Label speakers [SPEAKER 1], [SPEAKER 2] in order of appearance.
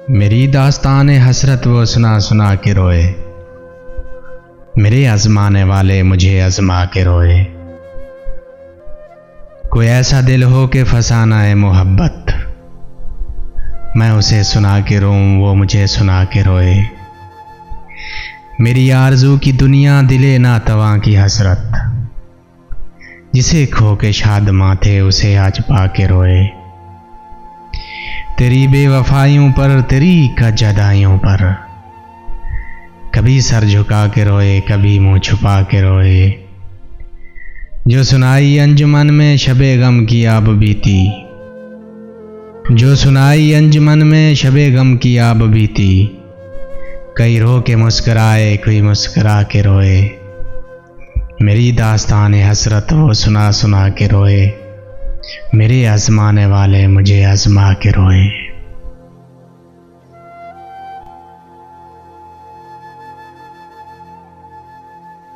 [SPEAKER 1] मेरी दास्तान हसरत वो सुना सुना के रोए, मेरे आजमाने वाले मुझे आजमा के रोए। कोई ऐसा दिल हो के फसाना है मोहब्बत, मैं उसे सुना के रोऊं वो मुझे सुना के रोए। मेरी आरज़ू की दुनिया दिले नातवा की हसरत, जिसे खो के शादमां थे उसे आज पा के रोए। तेरी बेवफाइयों पर तेरी कजदाइयों पर कभी सर झुका के रोए, कभी मुंह छुपा के रोए। जो सुनाई अंजुमन में शबे गम की आब बीती, जो सुनाई अंजुमन में शबे गम की आब बीती। कई रो के मुस्कराए कोई मुस्करा के रोए, मेरी दास्तान हसरत वो सुना सुना के रोए। मेरे आजमाने वाले मुझे आजमा के रोए।